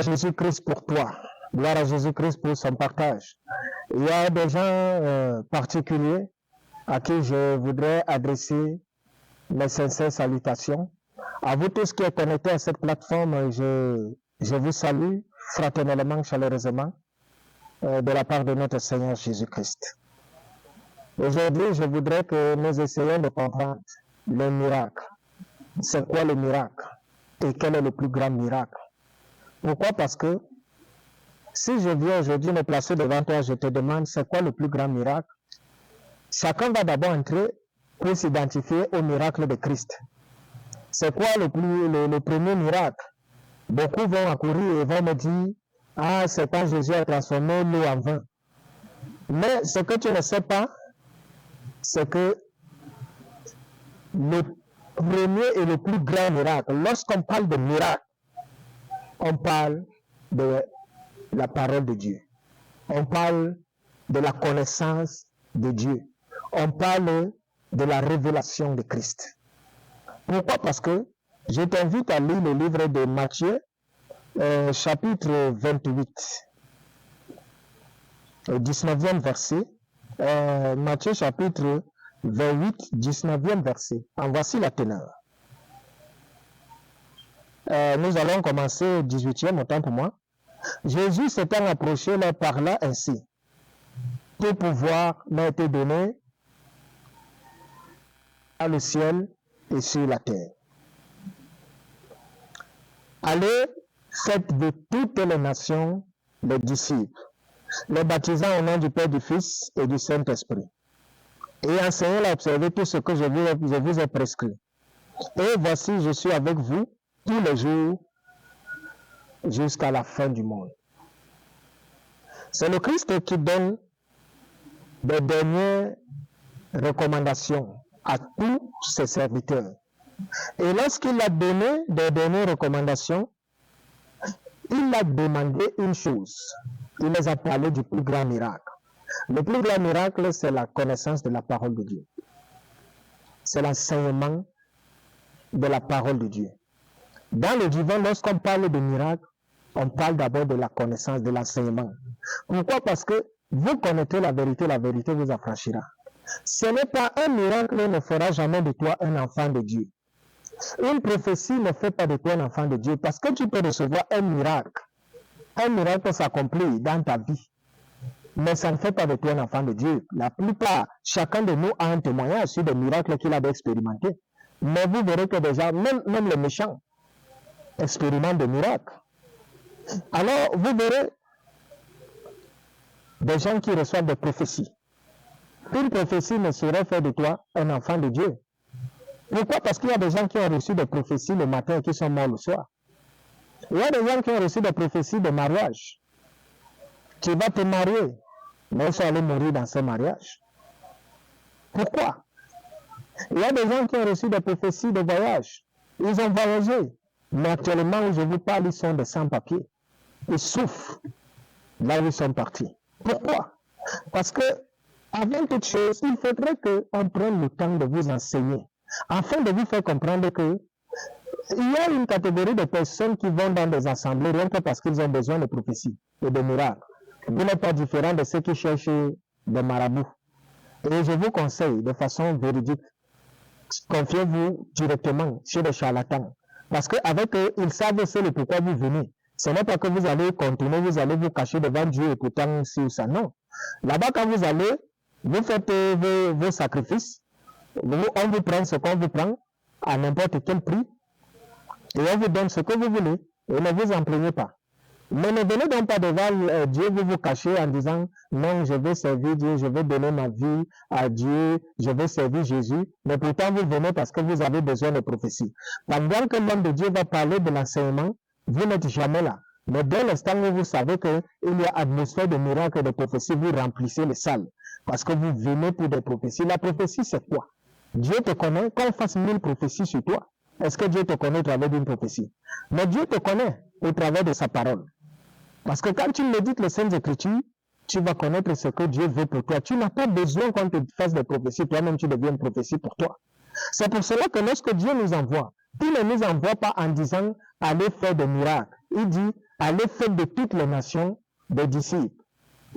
à Jésus-Christ pour toi. Gloire à Jésus-Christ pour son partage. Il y a des gens particuliers à qui je voudrais adresser mes sincères salutations. À vous tous qui êtes connectés à cette plateforme, je vous salue fraternellement, chaleureusement, de la part de notre Seigneur Jésus-Christ. Aujourd'hui, je voudrais que nous essayions de comprendre le miracle. C'est quoi le miracle? Et quel est le plus grand miracle? Pourquoi? Parce que si je viens aujourd'hui me placer devant toi, je te demande c'est quoi le plus grand miracle? Chacun va d'abord entrer pour s'identifier au miracle de Christ. C'est quoi le premier miracle? Beaucoup vont accourir et vont me dire, ah, c'est quand Jésus a transformé l'eau en vin. Mais ce que tu ne sais pas, c'est que le premier et le plus grand miracle, lorsqu'on parle de miracle, on parle de la parole de Dieu. On parle de la connaissance de Dieu. On parle de la révélation de Christ. Pourquoi? Parce que je t'invite à lire le livre de Matthieu, chapitre 28, 19e verset. Matthieu chapitre 28, 19e verset. En voici la teneur. Nous allons commencer 18e, autant pour moi. Jésus s'étant approché leur parla ainsi. Tout pouvoir m'a été donné dans le ciel et sur la terre. Allez, faites de toutes les nations les disciples, les baptisant au nom du Père, du Fils et du Saint-Esprit, et enseignez à observer tout ce que je vous ai prescrit. Et voici, je suis avec vous tous les jours jusqu'à la fin du monde. C'est le Christ qui donne des dernières recommandations à tous ses serviteurs. Et lorsqu'il a donné des dernières recommandations, il a demandé une chose. Il les a parlé du plus grand miracle. Le plus grand miracle, c'est la connaissance de la parole de Dieu. C'est l'enseignement de la parole de Dieu. Dans le divin, lorsqu'on parle de miracle, on parle d'abord de la connaissance, de l'enseignement. Pourquoi? Parce que vous connaîtrez la vérité vous affranchira. Ce n'est pas un miracle ne fera jamais de toi un enfant de Dieu. Une prophétie ne fait pas de toi un enfant de Dieu parce que tu peux recevoir un miracle. Un miracle s'accomplit dans ta vie. Mais ça ne fait pas de toi un enfant de Dieu. La plupart, chacun de nous a un témoignage sur des miracles qu'il a expérimentés. Mais vous verrez que déjà, même les méchants expérimentent des miracles. Alors, vous verrez des gens qui reçoivent des prophéties. Une prophétie ne saurait faire de toi un enfant de Dieu. Pourquoi? Parce qu'il y a des gens qui ont reçu des prophéties le matin et qui sont morts le soir. Il y a des gens qui ont reçu des prophéties de mariage. Tu vas te marier, mais ils sont allés mourir dans ce mariage. Pourquoi? Il y a des gens qui ont reçu des prophéties de voyage. Ils ont voyagé. Mais actuellement, où je vous parle, ils sont des sans-papiers. Ils souffrent là où ils sont partis. Pourquoi? Parce que, avant toute chose, il faudrait qu'on prenne le temps de vous enseigner, afin de vous faire comprendre que il y a une catégorie de personnes qui vont dans des assemblées rien que parce qu'ils ont besoin de prophéties et de miracles. Vous n'êtes pas différent de ceux qui cherchent des marabouts. Et je vous conseille de façon véridique, confiez-vous directement chez les charlatans. Parce qu'avec eux, ils savent aussi le pourquoi vous venez. Ce n'est pas que vous allez continuer, vous allez vous cacher devant Dieu et pourtant si ou ça. Non. Là-bas, quand vous allez, vous faites vos sacrifices. On vous prend ce qu'on vous prend à n'importe quel prix. Et on vous donne ce que vous voulez. Et ne vous en plaignez pas. Mais ne venez donc pas devant Dieu, vous cachez en disant non, je vais servir Dieu, je vais donner ma vie à Dieu, je vais servir Jésus. Mais pourtant, vous venez parce que vous avez besoin de prophéties. Pendant que l'homme de Dieu va parler de l'enseignement, vous n'êtes jamais là. Mais dès l'instant où vous savez qu'il y a atmosphère de miracles et de prophéties, vous remplissez les salles. Parce que vous venez pour des prophéties. La prophétie, c'est quoi? Dieu te connaît, qu'on fasse 1000 prophéties sur toi. Est-ce que Dieu te connaît au travers d'une prophétie? Mais Dieu te connaît au travers de sa parole. Parce que quand tu médites les Saintes Écritures, tu vas connaître ce que Dieu veut pour toi. Tu n'as pas besoin qu'on te fasse des prophéties. Toi-même, tu deviens une prophétie pour toi. C'est pour cela que lorsque Dieu nous envoie, il ne nous envoie pas en disant allez faire des miracles. Il dit allez faire de toutes les nations des disciples.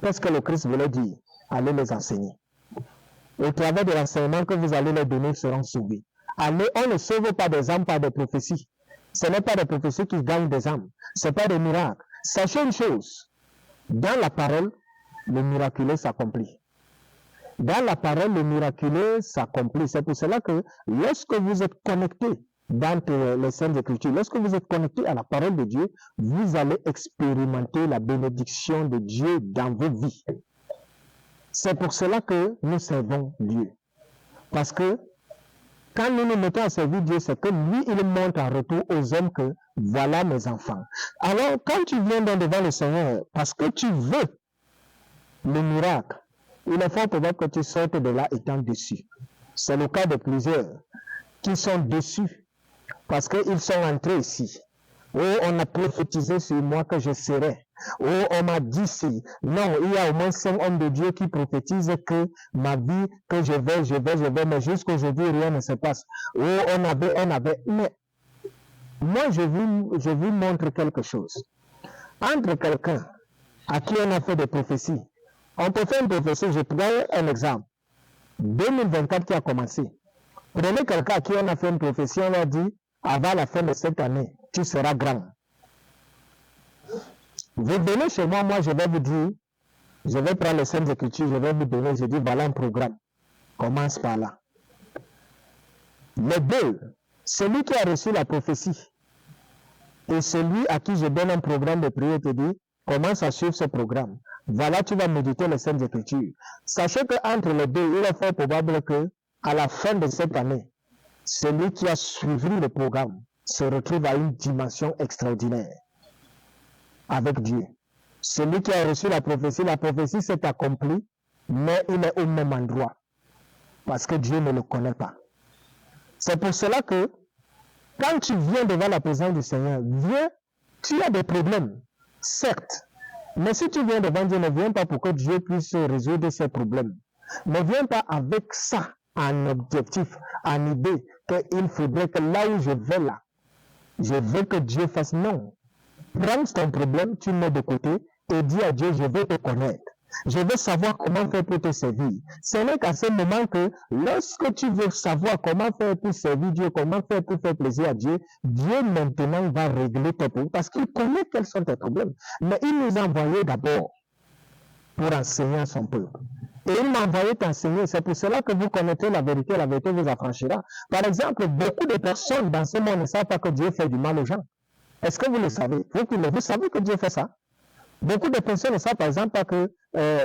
Qu'est-ce que le Christ voulait dire? Allez les enseigner. Au travers de l'enseignement que vous allez leur donner, ils seront sauvés. Allez, on ne sauve pas des âmes par des prophéties. Ce n'est pas des prophéties qui gagnent des âmes. Ce n'est pas des miracles. Sachez une chose. Dans la parole, le miraculeux s'accomplit. Dans la parole, le miraculeux s'accomplit. C'est pour cela que lorsque vous êtes connecté dans les Saintes Écritures, lorsque vous êtes connecté à la parole de Dieu, vous allez expérimenter la bénédiction de Dieu dans vos vies. C'est pour cela que nous servons Dieu. Parce que quand nous nous mettons à servir Dieu, c'est que lui, il montre en retour aux hommes que voilà mes enfants. Alors, quand tu viens devant le Seigneur, parce que tu veux le miracle, il est fort probable que tu sortes de là étant déçu. C'est le cas de plusieurs qui sont déçus parce qu'ils sont entrés ici. Oh, on a prophétisé sur moi que je serai. Oh, on m'a dit si. Non, il y a au moins 5 hommes de Dieu qui prophétisent que ma vie, que je vais, mais jusqu'aujourd'hui, rien ne se passe. Oh, on avait. Mais moi, je vous montre quelque chose. Entre quelqu'un à qui on a fait des prophéties, on peut faire une prophétie, je prends un exemple. 2024 qui a commencé. Prenez quelqu'un à qui on a fait une prophétie, on a dit, avant la fin de cette année, tu seras grand. Vous venez chez moi, moi je vais vous dire, je vais prendre les Saintes Écritures, je vais vous donner, je dis, voilà un programme. Commence par là. Les deux, celui qui a reçu la prophétie et celui à qui je donne un programme de prière te dit, commence à suivre ce programme. Voilà, tu vas méditer les Saintes Écritures. Sachez qu'entre les deux, il est fort probable que, à la fin de cette année, celui qui a suivi le programme se retrouve à une dimension extraordinaire avec Dieu. Celui qui a reçu la prophétie s'est accomplie, mais il est au même endroit parce que Dieu ne le connaît pas. C'est pour cela que quand tu viens devant la présence du Seigneur, tu as des problèmes, certes. Mais si tu viens devant Dieu, ne viens pas pour que Dieu puisse résoudre ces problèmes. Ne viens pas avec ça en objectif, en idée, qu'il faudrait que là où je vais là, je veux que Dieu fasse non. Prends ton problème, tu mets de côté et dis à Dieu, je veux te connaître. Je veux savoir comment faire pour te servir. Ce n'est qu'à ce moment que lorsque tu veux savoir comment faire pour servir Dieu, comment faire pour faire plaisir à Dieu, Dieu maintenant va régler tes problèmes parce qu'il connaît quels sont tes problèmes. Mais il nous a envoyés d'abord pour enseigner à son peuple. Et il m'a envoyé t'enseigner. C'est pour cela que vous connaîtrez la vérité vous affranchira. Par exemple, beaucoup de personnes dans ce monde ne savent pas que Dieu fait du mal aux gens. Est-ce que vous le savez? Vous savez que Dieu fait ça? Beaucoup de personnes ne savent par exemple pas que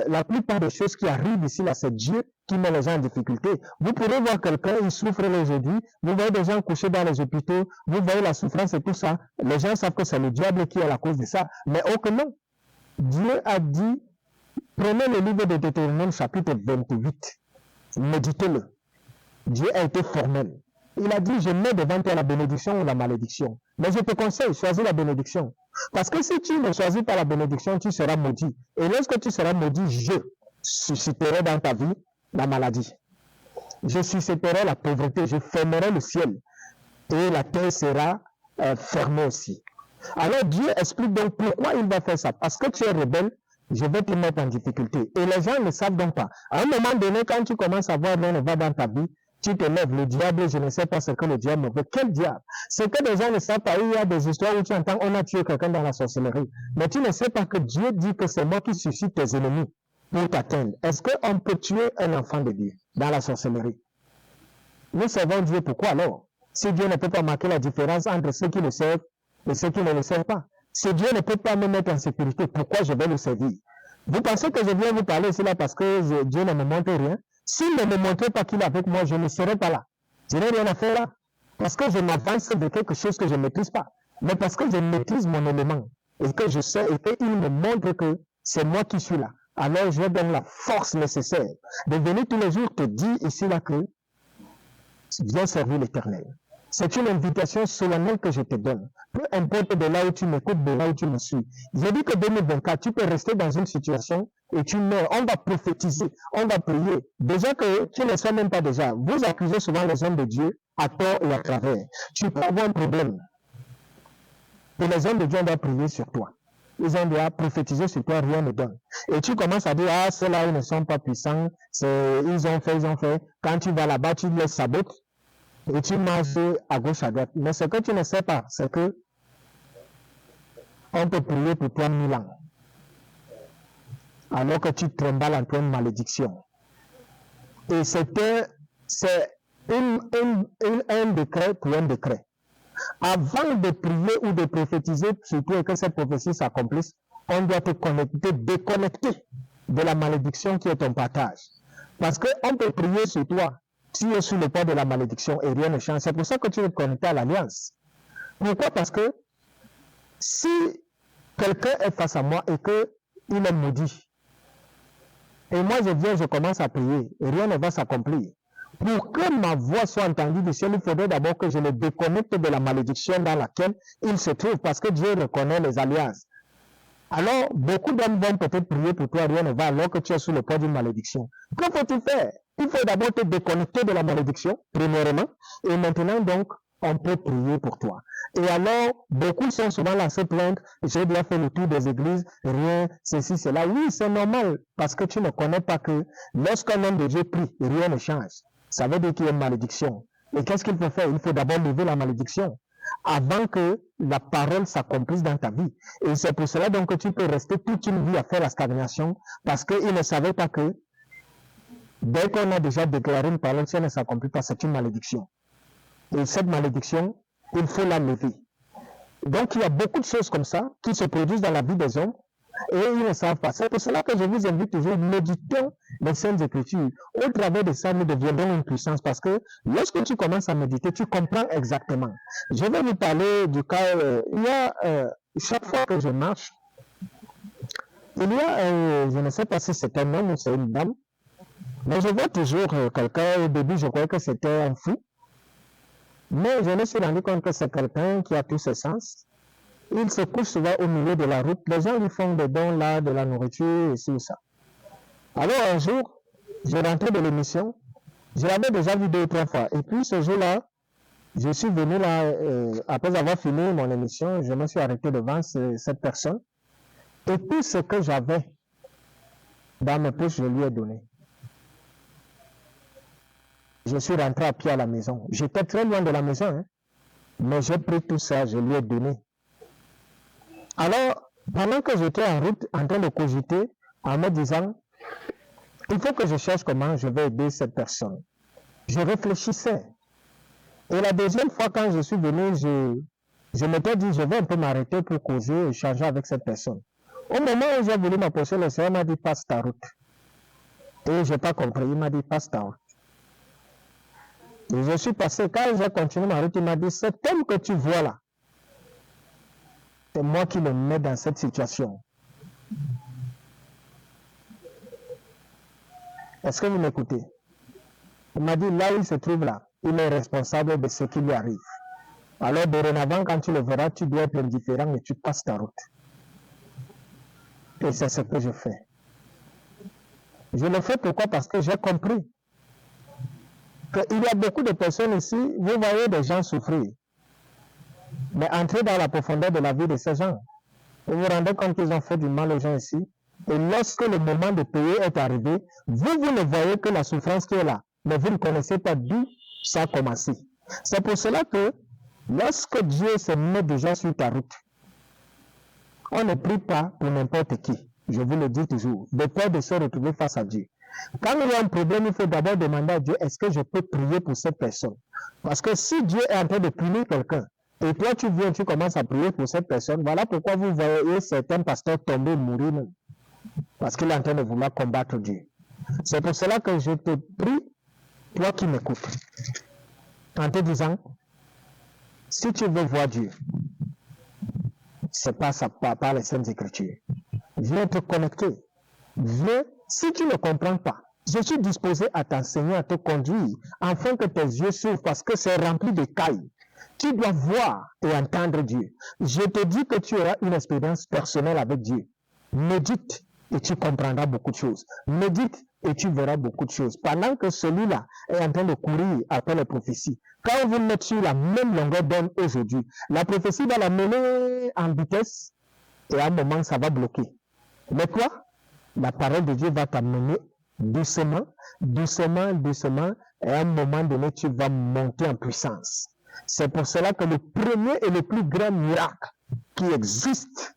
la plupart des choses qui arrivent ici, là, c'est Dieu qui met les gens en difficulté. Vous pourrez voir quelqu'un, il souffre aujourd'hui, vous voyez des gens couchés dans les hôpitaux, vous voyez la souffrance et tout ça. Les gens savent que c'est le diable qui est la cause de ça. Mais oh que non. Dieu a dit, prenez le livre de Deutéronome chapitre 28, méditez-le. Dieu a été formel. Il a dit, je mets devant toi la bénédiction ou la malédiction. Mais je te conseille, choisis la bénédiction. Parce que si tu ne choisis pas la bénédiction, tu seras maudit. Et lorsque tu seras maudit, je susciterai dans ta vie la maladie. Je susciterai la pauvreté, je fermerai le ciel. Et la terre sera fermée aussi. Alors Dieu explique donc pourquoi il va faire ça. Parce que tu es rebelle, je vais te mettre en difficulté. Et les gens ne savent donc pas. À un moment donné, quand tu commences à voir rien ne va dans ta vie, tu te lèves, le diable, je ne sais pas ce que le diable me veut. Quel diable? C'est que les gens ne savent pas. Il y a des histoires où tu entends, on a tué quelqu'un dans la sorcellerie. Mais tu ne sais pas que Dieu dit que c'est moi qui suscite tes ennemis pour t'atteindre. Est-ce qu'on peut tuer un enfant de Dieu dans la sorcellerie? Nous servons Dieu, pourquoi alors? Si Dieu ne peut pas marquer la différence entre ceux qui le servent et ceux qui ne le servent pas. Si Dieu ne peut pas me mettre en sécurité, pourquoi je vais le servir? Vous pensez que je viens vous parler ici là parce que Dieu ne me montre rien? S'il ne me montrait pas qu'il est avec moi, je ne serais pas là. Je n'ai rien à faire là. Parce que je m'avance de quelque chose que je ne maîtrise pas. Mais parce que je maîtrise mon élément. Et que je sais, et qu'il me montre que c'est moi qui suis là. Alors je donne la force nécessaire de venir tous les jours te dire ici là que viens servir l'Éternel. C'est une invitation solennelle que je te donne. Peu importe de là où tu m'écoutes, de là où tu me suis. J'ai dit que 2024, tu peux rester dans une situation et tu meurs. On va prophétiser, on va prier. Déjà que tu ne le sais même pas déjà. Vous accusez souvent les hommes de Dieu à tort et à travers. Tu peux avoir un problème. Et les hommes de Dieu doivent prier sur toi. ils ont déjà prophétisé sur toi, rien ne donne. Et tu commences à dire, ah, ceux-là, ils ne sont pas puissants, ils ont fait. Quand tu vas là-bas, tu les sabotes et tu marches à gauche, à droite. Mais ce que tu ne sais pas, c'est que on peut prier pour toi 1000 ans, alors que tu trembles en pleine malédiction. Et c'est un décret pour un décret. Avant de prier ou de prophétiser, surtout et que cette prophétie s'accomplisse, on doit te déconnecter de la malédiction qui est ton partage. Parce qu'on peut prier sur toi, tu es sous le poids de la malédiction et rien ne change. C'est pour ça que tu es connecté à l'alliance. Pourquoi? Parce que si quelqu'un est face à moi et qu'il est maudit, et moi je viens, je commence à prier, et rien ne va s'accomplir. Pour que ma voix soit entendue du ciel, il faudrait d'abord que je le déconnecte de la malédiction dans laquelle il se trouve, parce que Dieu reconnaît les alliances. Alors, beaucoup d'hommes vont peut-être prier pour toi, rien ne va, alors que tu es sous le poids d'une malédiction. Que faut-il faire? Il faut d'abord te déconnecter de la malédiction, premièrement, et maintenant donc, on peut prier pour toi. Et alors, beaucoup sont souvent là à se plaindre, j'ai bien fait le tour des églises, rien, ceci, cela. Oui, c'est normal, parce que tu ne connais pas que lorsqu'un homme de Dieu prie, rien ne change. Ça veut dire qu'il y a une malédiction. Et qu'est-ce qu'il faut faire? Il faut d'abord lever la malédiction avant que la parole s'accomplisse dans ta vie. Et c'est pour cela donc que tu peux rester toute une vie à faire la stagnation, parce qu'il ne savait pas que dès qu'on a déjà déclaré une parole, si elle ne s'accomplit pas, c'est une malédiction. Et cette malédiction, il faut la lever. Donc il y a beaucoup de choses comme ça qui se produisent dans la vie des hommes et ils ne savent pas. C'est pour cela que je vous invite toujours, méditons les Saintes Écritures. Au travers de ça, nous deviendrons une puissance parce que lorsque tu commences à méditer, tu comprends exactement. Je vais vous parler du cas, chaque fois que je marche, il y a, je ne sais pas si c'est un homme ou c'est une dame, mais je vois toujours quelqu'un, au début je croyais que c'était un fou, mais je me suis rendu compte que c'est quelqu'un qui a tous ses sens. Il se couche souvent au milieu de la route. Les gens lui font des dons là, de la nourriture, ici ou ça. Alors un jour, je rentrais de l'émission. Je l'avais déjà vu 2 ou 3 fois. Et puis ce jour-là, je suis venu là, après avoir fini mon émission, je me suis arrêté devant cette personne. Et tout ce que j'avais dans mes poches, je lui ai donné. Je suis rentré à pied à la maison. J'étais très loin de la maison, hein, mais j'ai pris tout ça, je lui ai donné. Alors, pendant que j'étais en route, en train de cogiter, en me disant, il faut que je cherche comment je vais aider cette personne. Je réfléchissais. Et la deuxième fois, quand je suis venu, je m'étais dit, je vais un peu m'arrêter pour causer, échanger avec cette personne. Au moment où j'ai voulu m'approcher, le Seigneur m'a dit, passe ta route. Et je n'ai pas compris, il m'a dit, passe ta route. Et je suis passé, quand j'ai continué ma route, il m'a dit, cet homme que tu vois là, c'est moi qui le mets dans cette situation. Est-ce que vous m'écoutez? Il m'a dit, là où il se trouve là, il est responsable de ce qui lui arrive. Alors, dorénavant, quand tu le verras, tu dois être indifférent et tu passes ta route. Et c'est ce que je fais. Je le fais pourquoi? Parce que j'ai compris qu'il y a beaucoup de personnes ici, vous voyez des gens souffrir. Mais entrez dans la profondeur de la vie de ces gens. Vous vous rendez compte qu'ils ont fait du mal aux gens ici. Et lorsque le moment de payer est arrivé, vous ne voyez que la souffrance qui est là. Mais vous ne connaissez pas d'où ça a commencé. C'est pour cela que lorsque Dieu se met déjà sur ta route, on ne prie pas pour n'importe qui. Je vous le dis toujours. De peur de se retrouver face à Dieu. Quand il y a un problème, il faut d'abord demander à Dieu, est-ce que je peux prier pour cette personne? Parce que si Dieu est en train de punir quelqu'un, et toi tu viens, tu commences à prier pour cette personne, voilà pourquoi vous voyez certains pasteurs tomber, mourir même. Parce qu'il est en train de vouloir combattre Dieu. C'est pour cela que je te prie, toi qui m'écoutes, en te disant, si tu veux voir Dieu, c'est pas ça, par les Saintes Écritures. Viens te connecter. Viens, si tu ne comprends pas, je suis disposé à t'enseigner, à te conduire, afin que tes yeux s'ouvrent, parce que c'est rempli de cailles. Tu dois voir et entendre Dieu. Je te dis que tu auras une expérience personnelle avec Dieu. Médite et tu comprendras beaucoup de choses. Médite et tu verras beaucoup de choses. Pendant que celui-là est en train de courir après les prophéties, quand vous mettez sur la même longueur d'onde aujourd'hui, la prophétie va la mener en vitesse et à un moment, ça va bloquer. Mais toi, la parole de Dieu va t'amener doucement, doucement, doucement, et à un moment donné, tu vas monter en puissance. C'est pour cela que le premier et le plus grand miracle qui existe,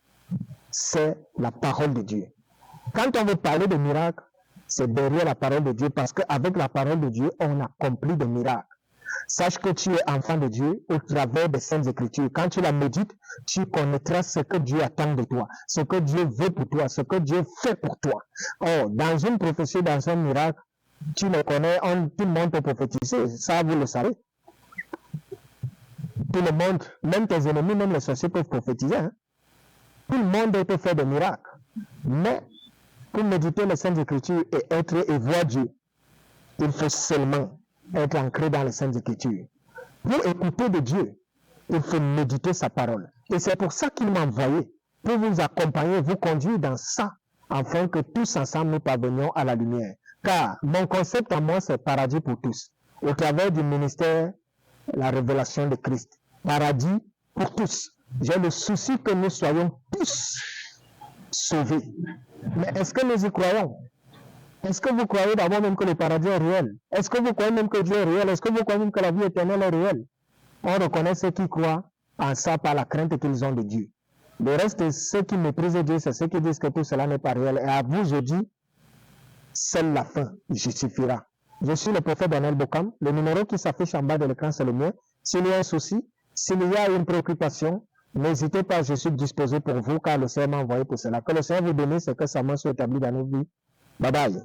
c'est la parole de Dieu. Quand on veut parler de miracle, c'est derrière la parole de Dieu, parce qu'avec la parole de Dieu, on accomplit des miracles. Sache que tu es enfant de Dieu au travers des Saintes Écritures. Quand tu la médites, tu connaîtras ce que Dieu attend de toi, ce que Dieu veut pour toi, ce que Dieu fait pour toi. Oh, dans une prophétie, dans un miracle, tu le connais, tout le monde peut prophétiser, ça vous le savez. Tout le monde, même tes ennemis, même les sorciers peuvent prophétiser. Hein? Tout le monde peut faire des miracles. Mais pour méditer les Saintes Écritures et voir Dieu, il faut seulement être ancré dans les Saintes Écritures. Pour écouter de Dieu, il faut méditer sa parole. Et c'est pour ça qu'il m'a envoyé, pour vous accompagner, vous conduire dans ça, afin que tous ensemble nous parvenions à la lumière. Car mon concept à moi, c'est paradis pour tous. Au travers du ministère, la révélation de Christ. Paradis pour tous. J'ai le souci que nous soyons tous sauvés. Mais est-ce que nous y croyons? Est-ce que vous croyez d'abord même que le paradis est réel? Est-ce que vous croyez même que Dieu est réel? Est-ce que vous croyez même que la vie éternelle est réelle? On reconnaît ceux qui croient en ça par la crainte qu'ils ont de Dieu. Le reste, ceux qui méprisent Dieu, c'est ceux qui disent que tout cela n'est pas réel. Et à vous, je dis, seule la fin justifiera. Je suis le prophète Daniel Bokam. Le numéro qui s'affiche en bas de l'écran, c'est le mien. S'il y a un souci, s'il y a une préoccupation, n'hésitez pas, je suis disposé pour vous, car le Seigneur m'a envoyé pour cela. Que le Seigneur vous bénisse et que sa main soit établie dans nos vies. Bye bye.